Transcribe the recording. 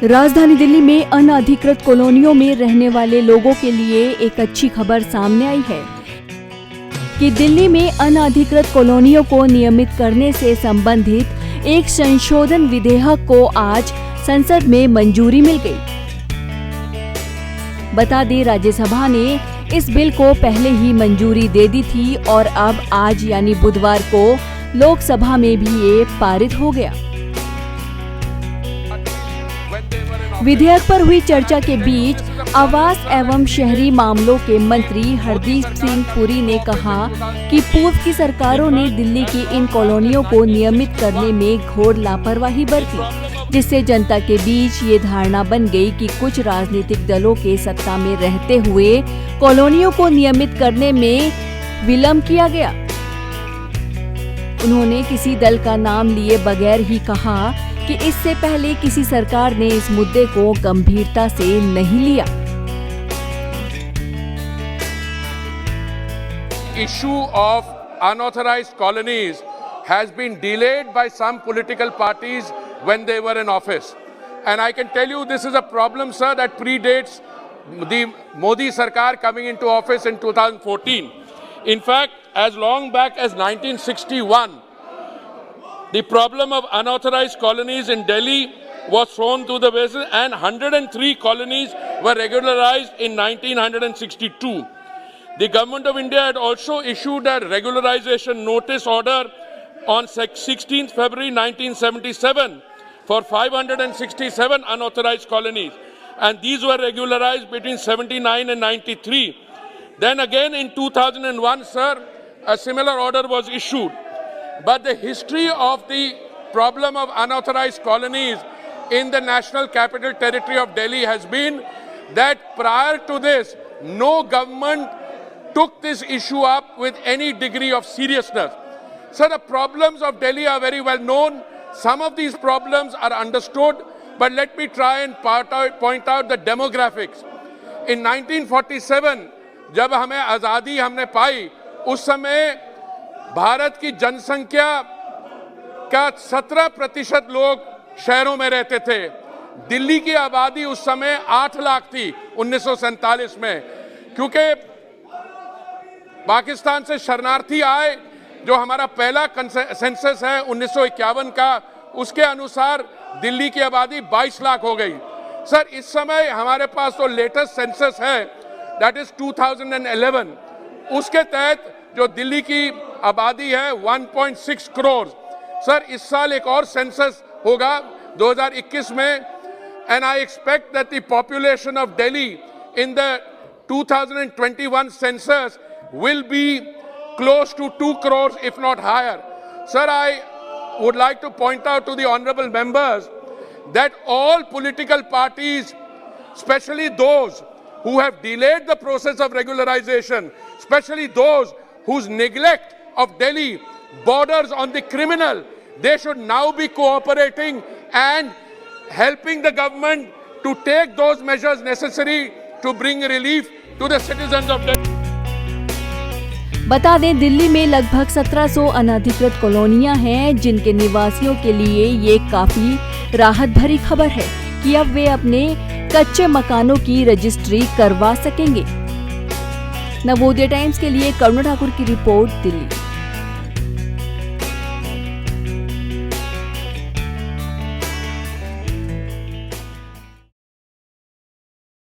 राजधानी दिल्ली में अनधिकृत कॉलोनियों में रहने वाले लोगों के लिए एक अच्छी खबर सामने आई है कि दिल्ली में अनधिकृत कॉलोनियों को नियमित करने से संबंधित एक संशोधन विधेयक को आज संसद में मंजूरी मिल गई। बता दें, राज्यसभा ने इस बिल को पहले ही मंजूरी दे दी थी और अब आज यानी बुधवार को लोकसभा में भी ये पारित हो गया। विधेयक पर हुई चर्चा के बीच आवास एवं शहरी मामलों के मंत्री हरदीप सिंह पुरी ने कहा कि पूर्व की सरकारों ने दिल्ली की इन कॉलोनियों को नियमित करने में घोर लापरवाही बरती, जिससे जनता के बीच ये धारणा बन गई कि कुछ राजनीतिक दलों के सत्ता में रहते हुए कॉलोनियों को नियमित करने में विलंब किया गया। उन्होंने किसी दल का नाम लिए बगैर ही कहा कि इससे पहले किसी सरकार ने इस मुद्दे को गंभीरता से नहीं लिया। Issue of unauthorized colonies has been delayed by some political parties when they were in office, and I can tell you this is a problem, sir, that predates the Modi Sarkar coming into office in 2014. In fact, as long back as 1961, the problem of unauthorized colonies in Delhi was thrown to the basis, and 103 colonies were regularized in 1962. The Government of India had also issued a regularization notice order on 16th February 1977 for 567 unauthorized colonies, and these were regularized between 79 and 93. Then again in 2001, sir, a similar order was issued. But the history of the problem of unauthorized colonies in the National Capital Territory of Delhi has been that prior to this, no government took this issue up with any degree of seriousness. So the problems of Delhi are very well known. Some of these problems are understood, but let me try and point out the demographics. In 1947, जब हमें आज़ादी हमने पाई, उस समय भारत की जनसंख्या का 17% लोग शहरों में रहते थे। दिल्ली की आबादी उस समय 8 लाख थी 1947 में, क्योंकि पाकिस्तान से शरणार्थी आए। जो हमारा पहला सेंसस है 1951 का, उसके अनुसार दिल्ली की आबादी 22 लाख हो गई। सर, इस समय हमारे पास तो लेटेस्ट सेंसस है, दैट इज 2011, उसके तहत जो दिल्ली की आबादी है 1.6 करोड़। सर, इस साल एक और सेंसस होगा 2021 में, and I expect that the population of Delhi in the 2021 census will be close to 2 crores, if not higher. Sir, I would like to point out to the honorable members that all political parties, especially those who have delayed the process of regularization, especially those whose neglect of Delhi borders on the criminal, they should now be cooperating and helping the government to take those measures necessary to bring relief to the citizens of Delhi. बता दें, दिल्ली में लगभग 1700 अनधिकृत कॉलोनियां हैं, जिनके निवासियों के लिए ये काफी राहत भरी खबर है कि अब वे अपने कच्चे मकानों की रजिस्ट्री करवा सकेंगे। नवोदय टाइम्स के लिए करुणा ठाकुर की रिपोर्ट, दिल्ली।